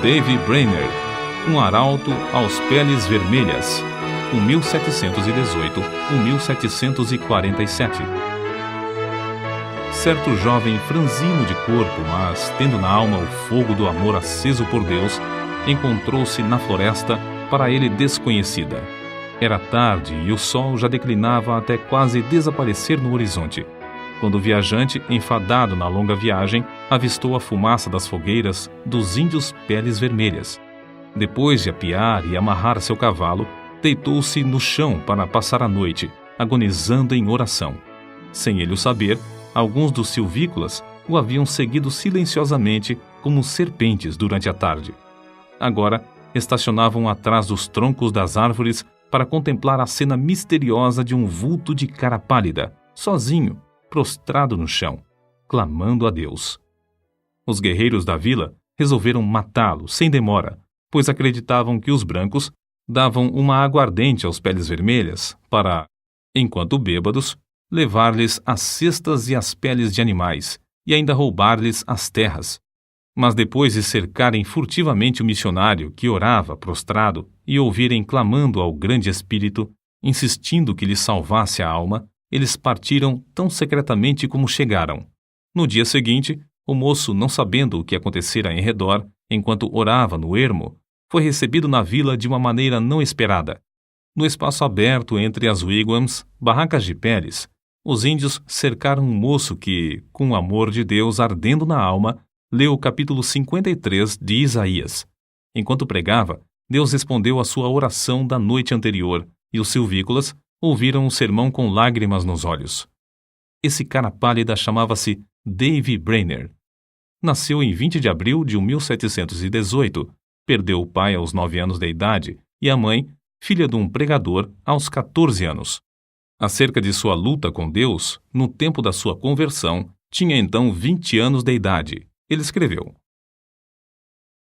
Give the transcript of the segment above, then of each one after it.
Davy Brainerd, um arauto aos peles vermelhas, 1718-1747. Certo jovem franzino de corpo, mas tendo na alma o fogo do amor aceso por Deus, encontrou-se na floresta para ele desconhecida. Era tarde e o sol já declinava até quase desaparecer no horizonte, quando o viajante, enfadado na longa viagem, avistou a fumaça das fogueiras dos índios peles vermelhas. Depois de apiar e amarrar seu cavalo, deitou-se no chão para passar a noite, agonizando em oração. Sem ele o saber, alguns dos silvícolas o haviam seguido silenciosamente como serpentes durante a tarde. Agora, estacionavam atrás dos troncos das árvores para contemplar a cena misteriosa de um vulto de cara pálida, sozinho, prostrado no chão, clamando a Deus. Os guerreiros da vila resolveram matá-lo sem demora, pois acreditavam que os brancos davam uma aguardente aos peles vermelhas para, enquanto bêbados, levar-lhes as cestas e as peles de animais e ainda roubar-lhes as terras. Mas depois de cercarem furtivamente o missionário que orava prostrado e ouvirem clamando ao grande Espírito, insistindo que lhe salvasse a alma, eles partiram tão secretamente como chegaram. No dia seguinte, o moço, não sabendo o que acontecera em redor, enquanto orava no ermo, foi recebido na vila de uma maneira não esperada. No espaço aberto entre as wigwams, barracas de peles, os índios cercaram um moço que, com o amor de Deus ardendo na alma, leu o capítulo 53 de Isaías. Enquanto pregava, Deus respondeu à sua oração da noite anterior, e os silvícolas ouviram o sermão com lágrimas nos olhos. Esse cara pálida chamava-se Davy Brainerd. Nasceu em 20 de abril de 1718, perdeu o pai aos 9 anos de idade e a mãe, filha de um pregador, aos 14 anos. Acerca de sua luta com Deus, no tempo da sua conversão, tinha então 20 anos de idade. Ele escreveu: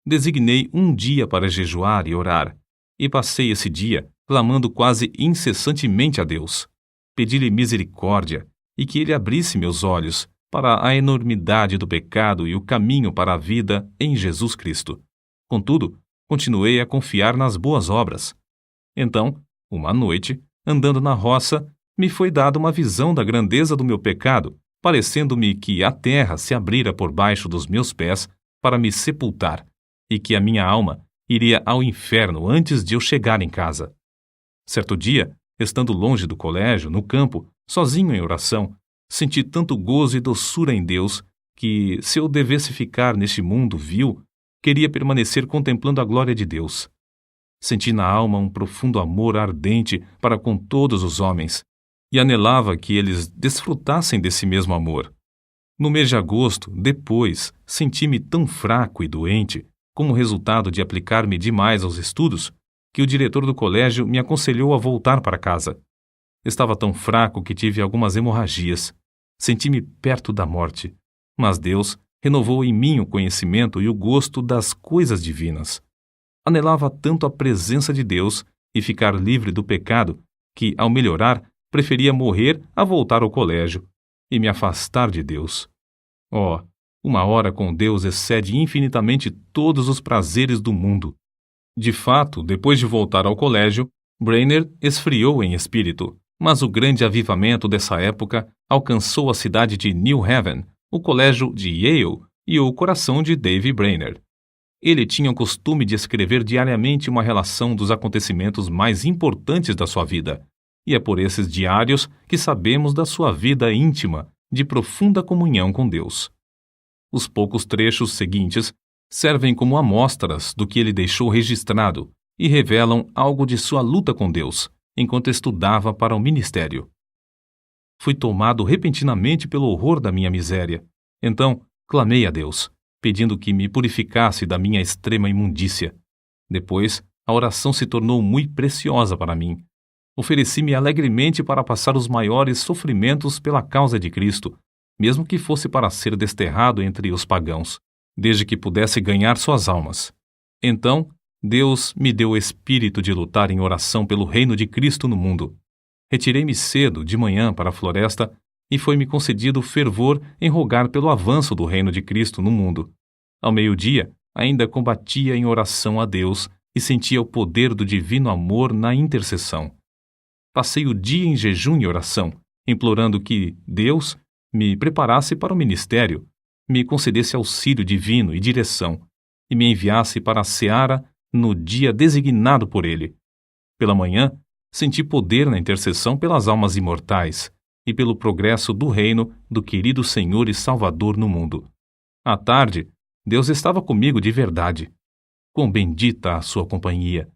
Designei um dia para jejuar e orar, e passei esse dia clamando quase incessantemente a Deus. Pedi-lhe misericórdia e que ele abrisse meus olhos para a enormidade do pecado e o caminho para a vida em Jesus Cristo. Contudo, continuei a confiar nas boas obras. Então, uma noite, andando na roça, me foi dada uma visão da grandeza do meu pecado, parecendo-me que a terra se abrira por baixo dos meus pés para me sepultar, e que a minha alma iria ao inferno antes de eu chegar em casa. Certo dia, estando longe do colégio, no campo, sozinho em oração, senti tanto gozo e doçura em Deus que, se eu devesse ficar neste mundo vil, queria permanecer contemplando a glória de Deus. Senti na alma um profundo amor ardente para com todos os homens, e anelava que eles desfrutassem desse mesmo amor. No mês de agosto, depois, senti-me tão fraco e doente, como resultado de aplicar-me demais aos estudos, que o diretor do colégio me aconselhou a voltar para casa. Estava tão fraco que tive algumas hemorragias. Senti-me perto da morte, mas Deus renovou em mim o conhecimento e o gosto das coisas divinas. Anelava tanto a presença de Deus e ficar livre do pecado que, ao melhorar, preferia morrer a voltar ao colégio e me afastar de Deus. Oh, uma hora com Deus excede infinitamente todos os prazeres do mundo. De fato, depois de voltar ao colégio, Brainerd esfriou em espírito, mas o grande avivamento dessa época alcançou a cidade de New Haven, o colégio de Yale e o coração de Davy Brainerd. Ele tinha o costume de escrever diariamente uma relação dos acontecimentos mais importantes da sua vida, e é por esses diários que sabemos da sua vida íntima, de profunda comunhão com Deus. Os poucos trechos seguintes servem como amostras do que ele deixou registrado e revelam algo de sua luta com Deus, enquanto estudava para o ministério. Fui tomado repentinamente pelo horror da minha miséria. Então, clamei a Deus, pedindo que me purificasse da minha extrema imundícia. Depois, a oração se tornou muito preciosa para mim. Ofereci-me alegremente para passar os maiores sofrimentos pela causa de Cristo, mesmo que fosse para ser desterrado entre os pagãos, desde que pudesse ganhar suas almas. Então, Deus me deu o espírito de lutar em oração pelo reino de Cristo no mundo. Retirei-me cedo, de manhã, para a floresta, e foi-me concedido fervor em rogar pelo avanço do reino de Cristo no mundo. Ao meio-dia, ainda combatia em oração a Deus e sentia o poder do divino amor na intercessão. Passei o dia em jejum e oração, implorando que Deus me preparasse para o ministério, me concedesse auxílio divino e direção, e me enviasse para a seara no dia designado por Ele. Pela manhã, senti poder na intercessão pelas almas imortais e pelo progresso do reino do querido Senhor e Salvador no mundo. À tarde, Deus estava comigo de verdade. Quão bendita a sua companhia!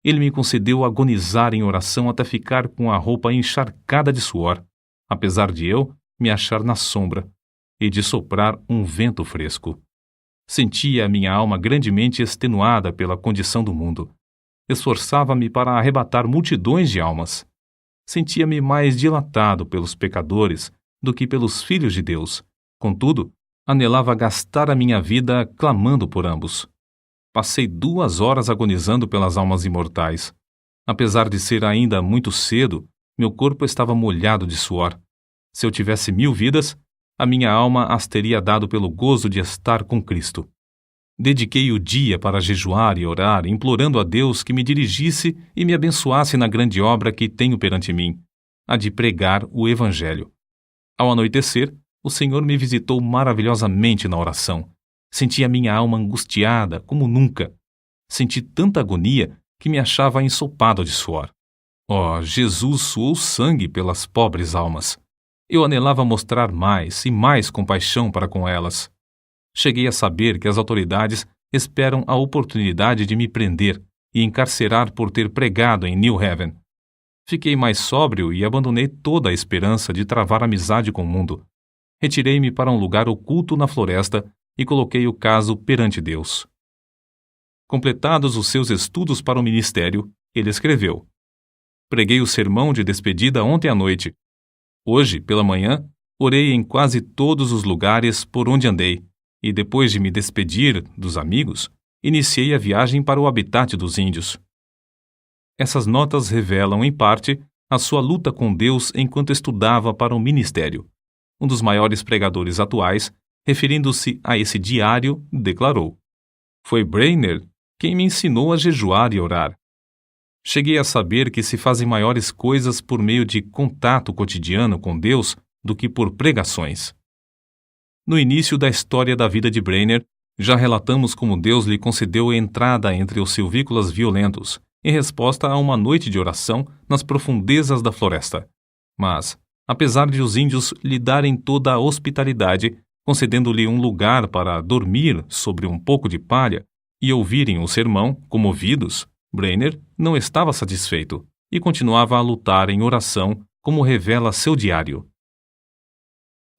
Ele me concedeu agonizar em oração até ficar com a roupa encharcada de suor, apesar de eu me achar na sombra e de soprar um vento fresco. Sentia a minha alma grandemente extenuada pela condição do mundo. Esforçava-me para arrebatar multidões de almas. Sentia-me mais dilatado pelos pecadores do que pelos filhos de Deus. Contudo, anelava gastar a minha vida clamando por ambos. Passei 2 horas agonizando pelas almas imortais. Apesar de ser ainda muito cedo, meu corpo estava molhado de suor. Se eu tivesse 1000 vidas, a minha alma as teria dado pelo gozo de estar com Cristo. Dediquei o dia para jejuar e orar, implorando a Deus que me dirigisse e me abençoasse na grande obra que tenho perante mim, a de pregar o Evangelho. Ao anoitecer, o Senhor me visitou maravilhosamente na oração. Senti a minha alma angustiada como nunca. Senti tanta agonia que me achava ensopado de suor. Oh, Jesus suou sangue pelas pobres almas. Eu anelava mostrar mais e mais compaixão para com elas. Cheguei a saber que as autoridades esperam a oportunidade de me prender e encarcerar por ter pregado em New Haven. Fiquei mais sóbrio e abandonei toda a esperança de travar amizade com o mundo. Retirei-me para um lugar oculto na floresta e coloquei o caso perante Deus. Completados os seus estudos para o ministério, ele escreveu: Preguei o sermão de despedida ontem à noite. Hoje, pela manhã, orei em quase todos os lugares por onde andei, e depois de me despedir dos amigos, iniciei a viagem para o habitat dos índios. Essas notas revelam, em parte, a sua luta com Deus enquanto estudava para o ministério. Um dos maiores pregadores atuais, referindo-se a esse diário, declarou: Foi Brainerd quem me ensinou a jejuar e orar. Cheguei a saber que se fazem maiores coisas por meio de contato cotidiano com Deus do que por pregações. No início da história da vida de Brainerd, já relatamos como Deus lhe concedeu entrada entre os silvícolas violentos, em resposta a uma noite de oração nas profundezas da floresta. Mas, apesar de os índios lhe darem toda a hospitalidade, concedendo-lhe um lugar para dormir sobre um pouco de palha e ouvirem o sermão, comovidos, Brainerd não estava satisfeito e continuava a lutar em oração, como revela seu diário.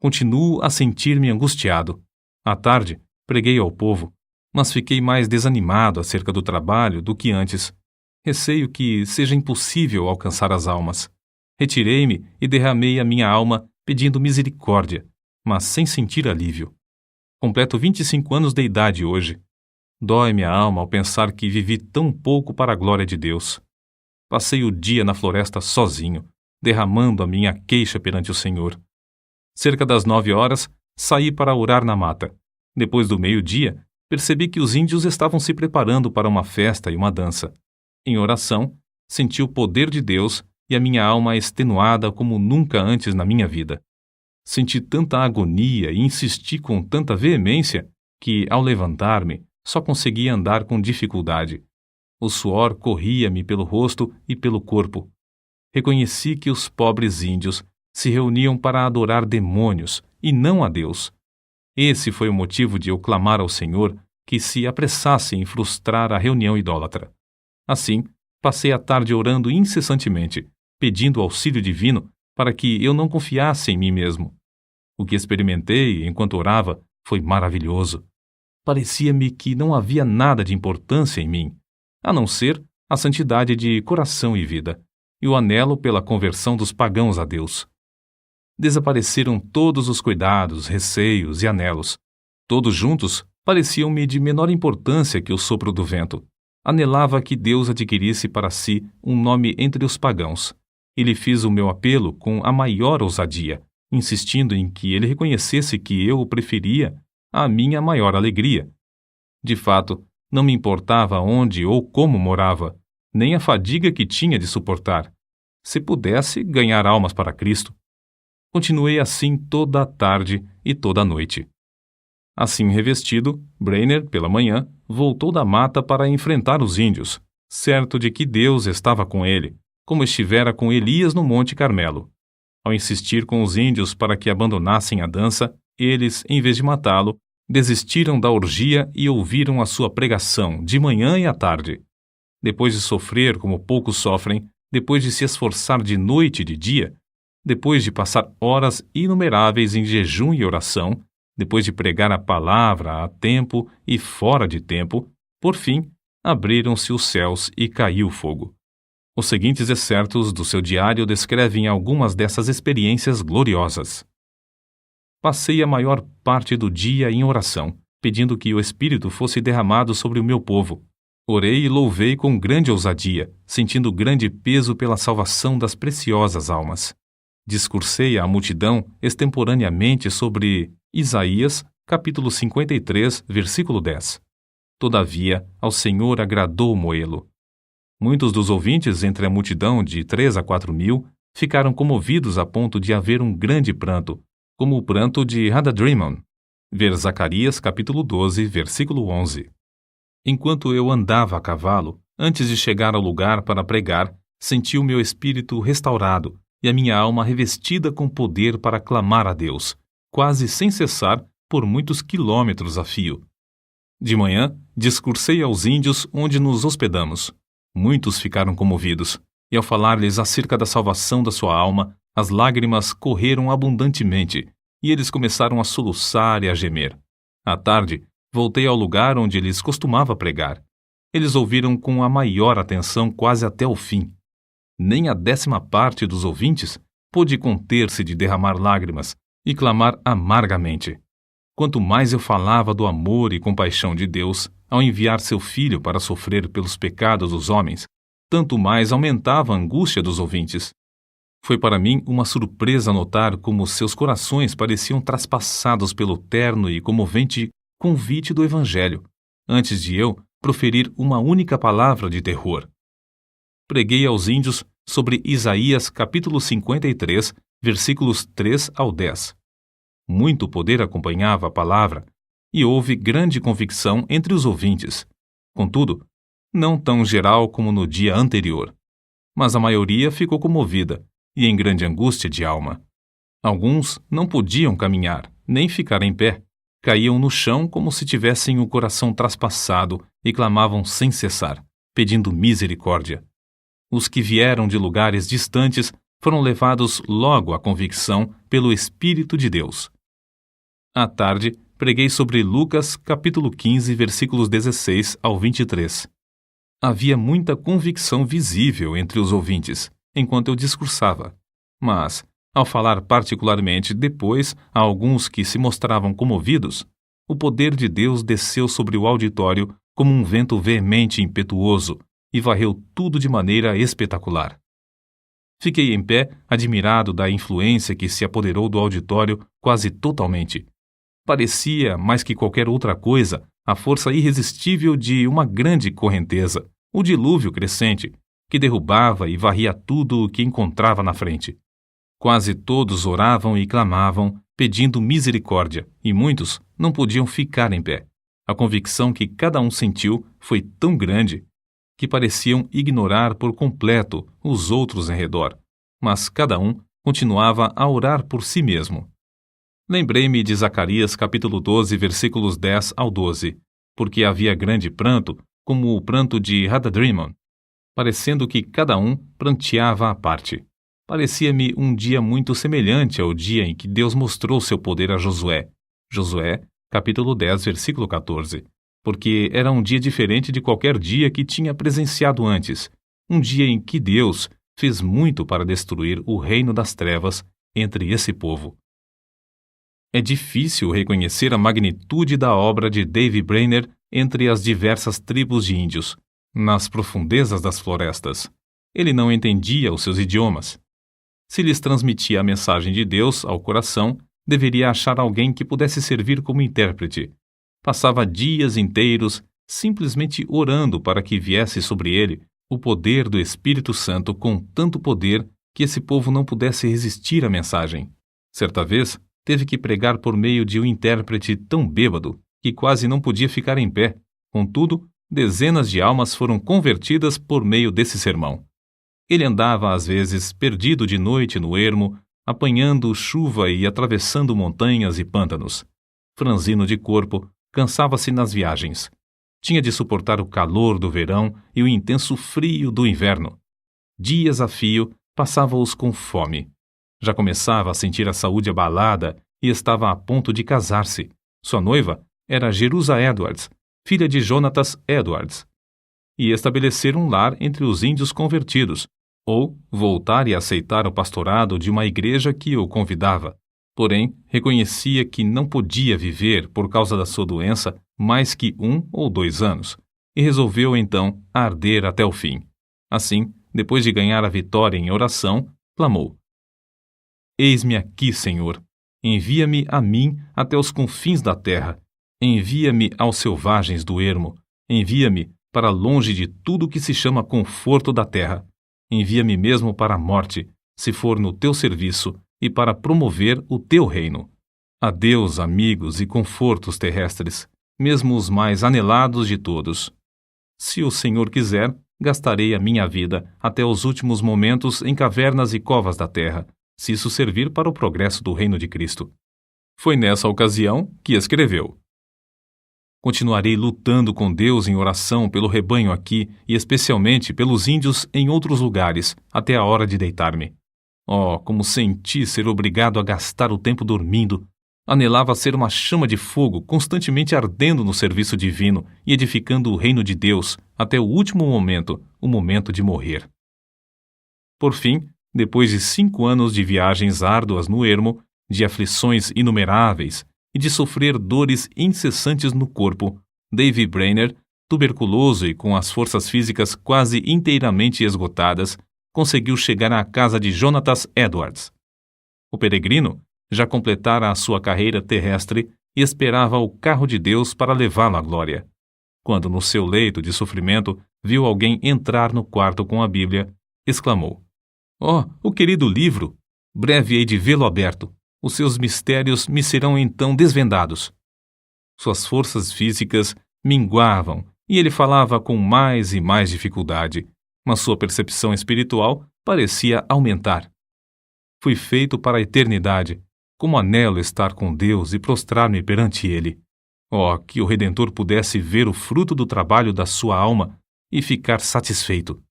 Continuo a sentir-me angustiado. À tarde, preguei ao povo, mas fiquei mais desanimado acerca do trabalho do que antes. Receio que seja impossível alcançar as almas. Retirei-me e derramei a minha alma pedindo misericórdia, mas sem sentir alívio. Completo 25 anos de idade hoje. Dói-me a alma ao pensar que vivi tão pouco para a glória de Deus. Passei o dia na floresta sozinho, derramando a minha queixa perante o Senhor. Cerca das 9 horas, saí para orar na mata. Depois do meio-dia, percebi que os índios estavam se preparando para uma festa e uma dança. Em oração, senti o poder de Deus e a minha alma extenuada como nunca antes na minha vida. Senti tanta agonia e insisti com tanta veemência que, ao levantar-me, só conseguia andar com dificuldade. O suor corria-me pelo rosto e pelo corpo. Reconheci que os pobres índios se reuniam para adorar demônios e não a Deus. Esse foi o motivo de eu clamar ao Senhor que se apressasse em frustrar a reunião idólatra. Assim, passei a tarde orando incessantemente, pedindo auxílio divino para que eu não confiasse em mim mesmo. O que experimentei enquanto orava foi maravilhoso. Parecia-me que não havia nada de importância em mim, a não ser a santidade de coração e vida, e o anelo pela conversão dos pagãos a Deus. Desapareceram todos os cuidados, receios e anelos. Todos juntos pareciam-me de menor importância que o sopro do vento. Anelava que Deus adquirisse para si um nome entre os pagãos, e lhe fiz o meu apelo com a maior ousadia, insistindo em que ele reconhecesse que eu o preferia à minha maior alegria. De fato, não me importava onde ou como morava, nem a fadiga que tinha de suportar. Se pudesse ganhar almas para Cristo. Continuei assim toda a tarde e toda a noite. Assim revestido, Brainerd, pela manhã, voltou da mata para enfrentar os índios, certo de que Deus estava com ele, como estivera com Elias no Monte Carmelo. Ao insistir com os índios para que abandonassem a dança, eles, em vez de matá-lo, desistiram da orgia e ouviram a sua pregação de manhã e à tarde. Depois de sofrer como poucos sofrem, depois de se esforçar de noite e de dia, depois de passar horas inumeráveis em jejum e oração, depois de pregar a palavra a tempo e fora de tempo, por fim, abriram-se os céus e caiu fogo. Os seguintes excertos do seu diário descrevem algumas dessas experiências gloriosas. Passei a maior parte do dia em oração, pedindo que o Espírito fosse derramado sobre o meu povo. Orei e louvei com grande ousadia, sentindo grande peso pela salvação das preciosas almas. Discursei à multidão extemporaneamente sobre Isaías, capítulo 53, versículo 10. Todavia, ao Senhor agradou moê-lo. Muitos dos ouvintes entre a multidão de 3 a 4 mil ficaram comovidos a ponto de haver um grande pranto, como o pranto de Hadadrimon. Ver Zacarias, capítulo 12, versículo 11. Enquanto eu andava a cavalo, antes de chegar ao lugar para pregar, senti o meu espírito restaurado e a minha alma revestida com poder para clamar a Deus, quase sem cessar, por muitos quilômetros a fio. De manhã, discursei aos índios onde nos hospedamos. Muitos ficaram comovidos, e ao falar-lhes acerca da salvação da sua alma, as lágrimas correram abundantemente, e eles começaram a soluçar e a gemer. À tarde, voltei ao lugar onde eles costumava pregar. Eles ouviram com a maior atenção quase até o fim. Nem a 10ª parte dos ouvintes pôde conter-se de derramar lágrimas e clamar amargamente. Quanto mais eu falava do amor e compaixão de Deus ao enviar seu Filho para sofrer pelos pecados dos homens, tanto mais aumentava a angústia dos ouvintes. Foi para mim uma surpresa notar como seus corações pareciam traspassados pelo terno e comovente convite do Evangelho, antes de eu proferir uma única palavra de terror. Preguei aos índios sobre Isaías capítulo 53, versículos 3 ao 10. Muito poder acompanhava a palavra, e houve grande convicção entre os ouvintes. Contudo, não tão geral como no dia anterior. Mas a maioria ficou comovida e em grande angústia de alma. Alguns não podiam caminhar, nem ficar em pé. Caíam no chão como se tivessem o coração traspassado e clamavam sem cessar, pedindo misericórdia. Os que vieram de lugares distantes foram levados logo à convicção pelo Espírito de Deus. À tarde, preguei sobre Lucas, capítulo 15, versículos 16 ao 23. Havia muita convicção visível entre os ouvintes, enquanto eu discursava. Mas, ao falar particularmente depois a alguns que se mostravam comovidos, o poder de Deus desceu sobre o auditório como um vento veemente e impetuoso e varreu tudo de maneira espetacular. Fiquei em pé, admirado da influência que se apoderou do auditório quase totalmente. Parecia, mais que qualquer outra coisa, a força irresistível de uma grande correnteza, o dilúvio crescente, que derrubava e varria tudo o que encontrava na frente. Quase todos oravam e clamavam, pedindo misericórdia, e muitos não podiam ficar em pé. A convicção que cada um sentiu foi tão grande que pareciam ignorar por completo os outros em redor, mas cada um continuava a orar por si mesmo. Lembrei-me de Zacarias capítulo 12, versículos 10 ao 12, porque havia grande pranto, como o pranto de Hadadrimon, parecendo que cada um pranteava à parte. Parecia-me um dia muito semelhante ao dia em que Deus mostrou seu poder a Josué. Josué, capítulo 10, versículo 14. Porque era um dia diferente de qualquer dia que tinha presenciado antes, um dia em que Deus fez muito para destruir o reino das trevas entre esse povo. É difícil reconhecer a magnitude da obra de Davy Brainerd entre as diversas tribos de índios, nas profundezas das florestas. Ele não entendia os seus idiomas. Se lhes transmitia a mensagem de Deus ao coração, deveria achar alguém que pudesse servir como intérprete. Passava dias inteiros simplesmente orando para que viesse sobre ele o poder do Espírito Santo com tanto poder que esse povo não pudesse resistir à mensagem. Certa vez, teve que pregar por meio de um intérprete tão bêbado que quase não podia ficar em pé. Contudo, dezenas de almas foram convertidas por meio desse sermão. Ele andava, às vezes, perdido de noite no ermo, apanhando chuva e atravessando montanhas e pântanos. Franzino de corpo, cansava-se nas viagens. Tinha de suportar o calor do verão e o intenso frio do inverno. Dias a fio, passava-os com fome. Já começava a sentir a saúde abalada e estava a ponto de casar-se. Sua noiva era Jerusa Edwards, filha de Jonatas Edwards, e estabelecer um lar entre os índios convertidos, ou voltar e aceitar o pastorado de uma igreja que o convidava. Porém, reconhecia que não podia viver, por causa da sua doença, mais que 1 ou 2 anos, e resolveu então arder até o fim. Assim, depois de ganhar a vitória em oração, clamou: Eis-me aqui, Senhor. Envia-me a mim até os confins da terra. Envia-me aos selvagens do ermo. Envia-me para longe de tudo que se chama conforto da terra. Envia-me mesmo para a morte, se for no teu serviço, e para promover o teu reino. Adeus, amigos e confortos terrestres, mesmo os mais anelados de todos. Se o Senhor quiser, gastarei a minha vida até os últimos momentos em cavernas e covas da terra, se isso servir para o progresso do reino de Cristo. Foi nessa ocasião que escreveu: Continuarei lutando com Deus em oração pelo rebanho aqui e especialmente pelos índios em outros lugares, até a hora de deitar-me. Oh, como senti ser obrigado a gastar o tempo dormindo! Anelava ser uma chama de fogo constantemente ardendo no serviço divino e edificando o reino de Deus até o último momento, o momento de morrer. Por fim, depois de 5 anos de viagens árduas no ermo, de aflições inumeráveis e de sofrer dores incessantes no corpo, Davy Brainerd, tuberculoso e com as forças físicas quase inteiramente esgotadas, conseguiu chegar à casa de Jonatas Edwards. O peregrino já completara a sua carreira terrestre e esperava o carro de Deus para levá-lo à glória. Quando, no seu leito de sofrimento, viu alguém entrar no quarto com a Bíblia, exclamou: Oh, o querido livro! Breve hei de vê-lo aberto. Os seus mistérios me serão então desvendados. Suas forças físicas minguavam e ele falava com mais e mais dificuldade, mas sua percepção espiritual parecia aumentar. Fui feito para a eternidade. Como anelo estar com Deus e prostrar-me perante Ele. Oh, que o Redentor pudesse ver o fruto do trabalho da sua alma e ficar satisfeito.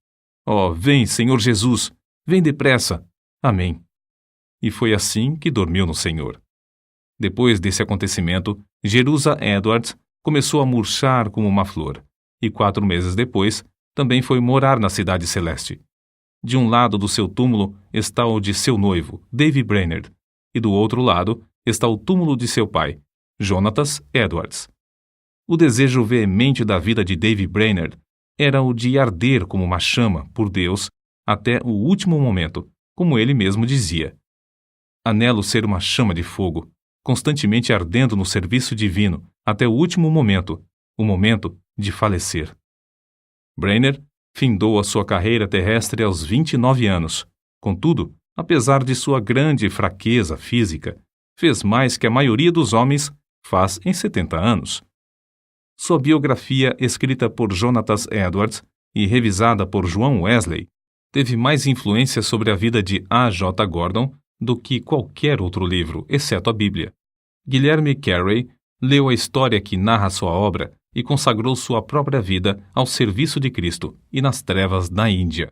Oh, vem, Senhor Jesus, vem depressa. Amém. E foi assim que dormiu no Senhor. Depois desse acontecimento, Jerusa Edwards começou a murchar como uma flor, e 4 meses depois, também foi morar na Cidade Celeste. De um lado do seu túmulo está o de seu noivo, Davy Brainerd, e do outro lado está o túmulo de seu pai, Jonatas Edwards. O desejo veemente da vida de Davy Brainerd era o de arder como uma chama por Deus até o último momento, como ele mesmo dizia. Anelo ser uma chama de fogo, constantemente ardendo no serviço divino até o último momento, o momento de falecer. Brainerd findou a sua carreira terrestre aos 29 anos. Contudo, apesar de sua grande fraqueza física, fez mais que a maioria dos homens faz em 70 anos. Sua biografia, escrita por Jonatas Edwards e revisada por João Wesley, teve mais influência sobre a vida de A. J. Gordon do que qualquer outro livro, exceto a Bíblia. Guilherme Carey leu a história que narra sua obra e consagrou sua própria vida ao serviço de Cristo e nas trevas da Índia.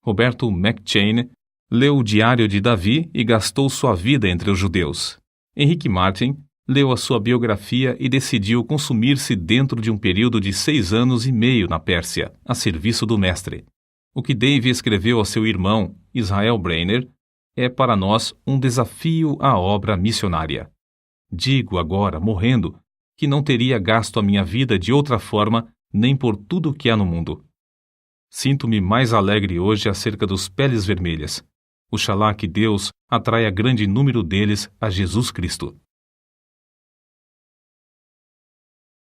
Roberto McCheyne leu o Diário de Davi e gastou sua vida entre os judeus. Henrique Martin leu a sua biografia e decidiu consumir-se dentro de um período de 6 anos e meio na Pérsia, a serviço do Mestre. O que Davy escreveu a seu irmão, Israel Brainerd, é para nós um desafio à obra missionária. Digo agora, morrendo, que não teria gasto a minha vida de outra forma nem por tudo o que há no mundo. Sinto-me mais alegre hoje acerca dos peles vermelhas. Oxalá que Deus atraia grande número deles a Jesus Cristo.